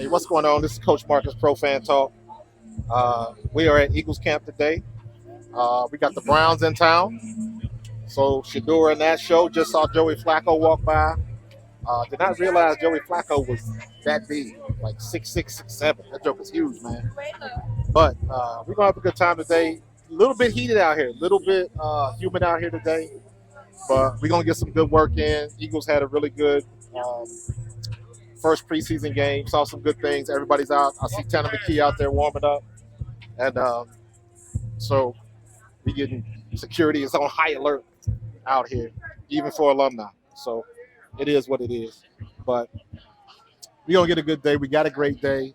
Hey, what's going on? This is Coach Marcus, Pro Fan Talk. We are at Eagles camp today. We got the Browns in town. So Shador in that show just saw Joey Flacco walk by. Did not realize Joey Flacco was that big, like 6'6", 6'7". That joke is huge, man. But we're gonna have a good time today. A little bit heated out here, a little bit humid out here today. But we're gonna get some good work in. Eagles had a really good first preseason game. Saw some good things. Everybody's out. I see Tanner McKee out there warming up, and so we getting security is on high alert out here, even for alumni. So it is what it is. But we're gonna get a good day. We got a great day.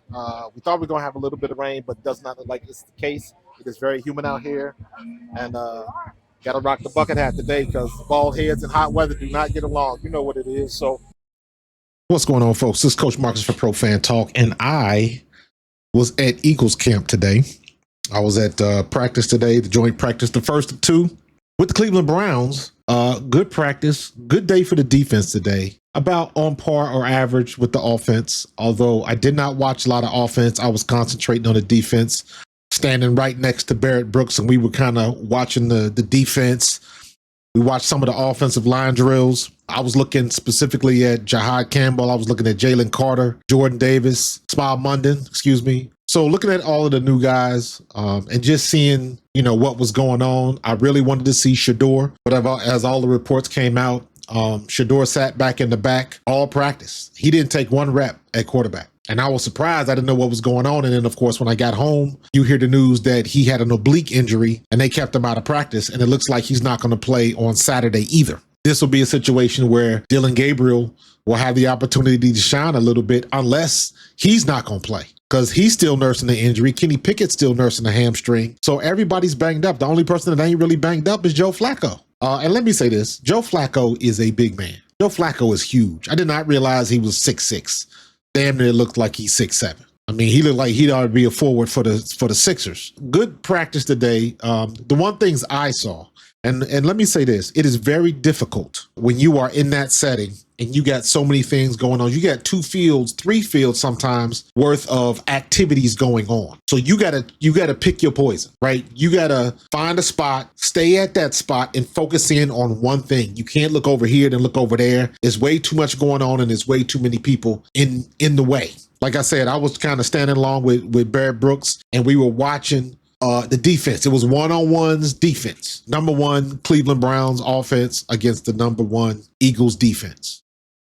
We thought we were gonna have a little bit of rain, but does not look like it's the case. It is very humid out here, and got to rock the bucket hat today because bald heads and hot weather do not get along. You know what it is. So. What's going on, folks? This is Coach Marcus for Pro Fan Talk, and I was at Eagles camp today. I was at practice today, the joint practice, the first of two with the Cleveland Browns. Good practice, good day for the defense today. About on par or average with the offense, although I did not watch a lot of offense. I was concentrating on the defense, standing right next to Barrett Brooks, and we were kind of watching the defense. We watched some of the offensive line drills. I was looking specifically at Jahad Campbell. I was looking at Jalen Carter, Jordan Davis, Smile Munden, excuse me. So looking at all of the new guys and just seeing, what was going on. I really wanted to see Shador, but as all the reports came out, Shador sat back in the back all practice. He didn't take one rep at quarterback. And I was surprised. I didn't know what was going on. And then, of course, when I got home, you hear the news that he had an oblique injury and they kept him out of practice. And it looks like he's not going to play on Saturday either. This will be a situation where Dylan Gabriel will have the opportunity to shine a little bit unless he's not going to play because he's still nursing the injury. Kenny Pickett's still nursing the hamstring. So everybody's banged up. The only person that ain't really banged up is Joe Flacco. And let me say this. Joe Flacco is a big man. Joe Flacco is huge. I did not realize he was 6'6". Damn near looked like he's 6'7". I mean, he looked like he ought to be a forward for the Sixers. Good practice today. The one things I saw, and let me say this, it is very difficult when you are in that setting and you got so many things going on. You got 2 fields, 3 fields sometimes worth of activities going on. So you gotta pick your poison, right? You gotta find a spot, stay at that spot and focus in on one thing. You can't look over here and look over there. There's way too much going on and there's way too many people in the way. Like I said, I was kind of standing along with Barrett Brooks and we were watching the defense. It was one-on-ones defense. Number 1 Cleveland Browns offense against the number 1 Eagles defense.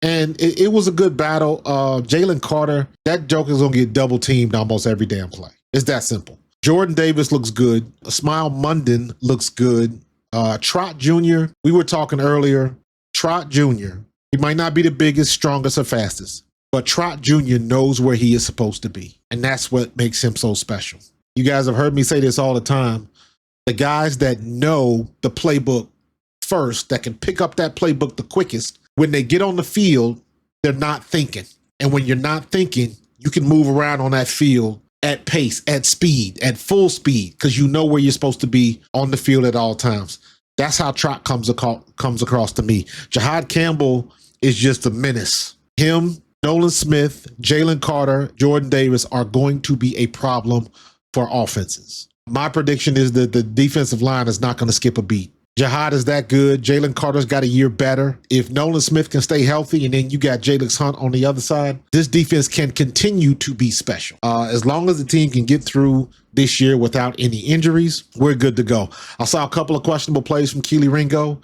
And it was a good battle. Jalen Carter, that joker's going to get double teamed almost every damn play. It's that simple. Jordan Davis looks good. Smile Munden looks good. Trot Jr., we were talking earlier. Trot Jr., he might not be the biggest, strongest, or fastest, but Trot Jr. knows where he is supposed to be. And that's what makes him so special. You guys have heard me say this all the time. The guys that know the playbook first, that can pick up that playbook the quickest, when they get on the field, they're not thinking. And when you're not thinking, you can move around on that field at pace, at speed, at full speed, because you know where you're supposed to be on the field at all times. That's how Trot comes across to me. Jahad Campbell is just a menace. Him, Nolan Smith, Jalen Carter, Jordan Davis are going to be a problem for offenses. My prediction is that the defensive line is not going to skip a beat. Jahad is that good. Jalen Carter's got a year better. If Nolan Smith can stay healthy and then you got Jalen Hunt on the other side, this defense can continue to be special. As long as the team can get through this year without any injuries, we're good to go. I saw a couple of questionable plays from Keely Ringo.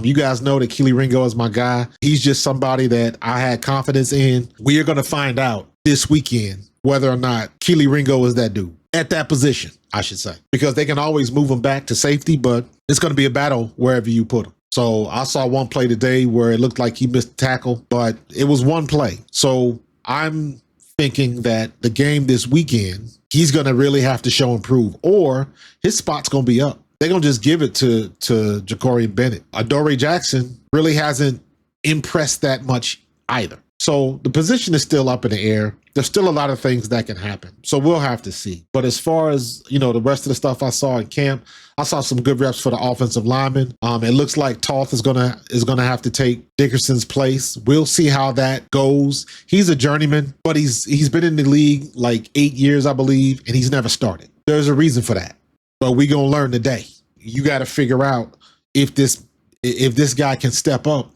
You guys know that Keely Ringo is my guy. He's just somebody that I had confidence in. We are going to find out this weekend whether or not Keely Ringo is that dude at that position, I should say, because they can always move him back to safety, but it's going to be a battle wherever you put him. So I saw one play today where it looked like he missed the tackle, but it was one play. So I'm thinking that the game this weekend, he's going to really have to show improve or his spot's going to be up. They're going to just give it to Ja'Cory Bennett. Adoree Jackson really hasn't impressed that much either. So the position is still up in the air. there's still a lot of things that can happen. So we'll have to see. But as far as, the rest of the stuff I saw in camp, I saw some good reps for the offensive linemen. It looks like Toth is gonna have to take Dickerson's place. We'll see how that goes. He's a journeyman, but he's been in the league like 8 years, I believe, and he's never started. There's a reason for that. But we gonna learn today. You got to figure out if this guy can step up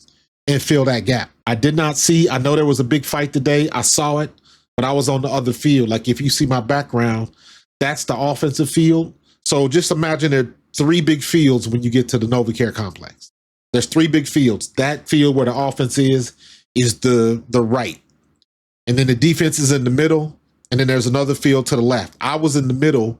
and fill that gap. I know there was a big fight today. I saw it, but I was on the other field. Like if you see my background, that's the offensive field. So just imagine there are 3 big fields when you get to the NovaCare complex. There's 3 big fields. That field where the offense is the right. And then the defense is in the middle. And then there's another field to the left. I was in the middle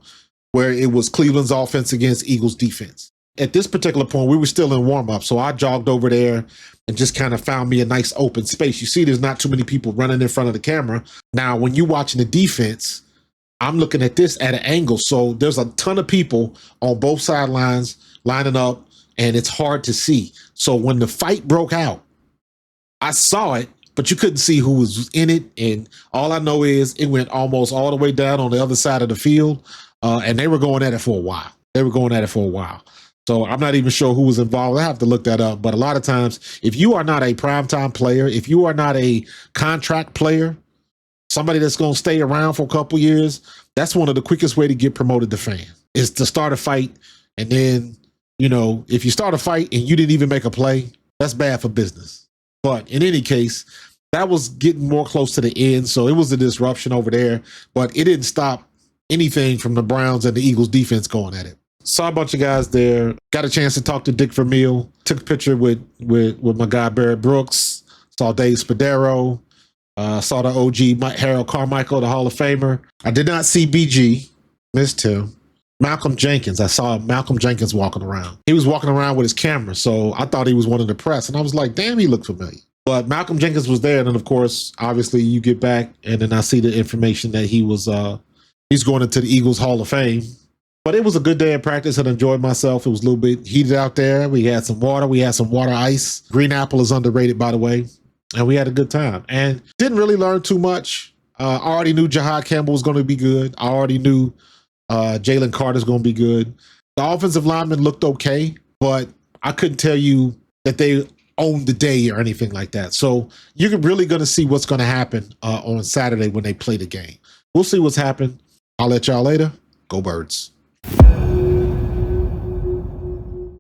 where it was Cleveland's offense against Eagles defense. At this particular point, we were still in warm-up. So I jogged over there and just kind of found me a nice open space. You see, there's not too many people running in front of the camera. Now, when you're watching the defense, I'm looking at this at an angle. So there's a ton of people on both sidelines lining up, and it's hard to see. So when the fight broke out, I saw it, but you couldn't see who was in it. And all I know is it went almost all the way down on the other side of the field, and they were going at it for a while. So I'm not even sure who was involved. I have to look that up. But a lot of times, if you are not a primetime player, if you are not a contract player, somebody that's going to stay around for a couple years, that's one of the quickest way to get promoted to fan is to start a fight. And then, if you start a fight and you didn't even make a play, that's bad for business. But in any case, that was getting more close to the end. So it was a disruption over there, but it didn't stop anything from the Browns and the Eagles defense going at it. Saw a bunch of guys there. Got a chance to talk to Dick Vermeil. Took a picture with my guy Barrett Brooks. Saw Dave Spadaro. Saw the OG Harold Carmichael, the Hall of Famer. I did not see BG. Missed him. Malcolm Jenkins. I saw Malcolm Jenkins walking around. He was walking around with his camera, so I thought he was one of the press. And I was like, damn, he looked familiar. But Malcolm Jenkins was there. And then, of course, obviously you get back and then I see the information that he's going into the Eagles Hall of Fame. But it was a good day of practice and enjoyed myself. It was a little bit heated out there. We had some water. We had some water ice. Green apple is underrated, by the way. And we had a good time. And didn't really learn too much. I already knew Jahad Campbell was going to be good. I already knew Jalen Carter's going to be good. The offensive linemen looked okay, but I couldn't tell you that they owned the day or anything like that. So you're really going to see what's going to happen on Saturday when they play the game. We'll see what's happened. I'll let y'all later. Go Birds.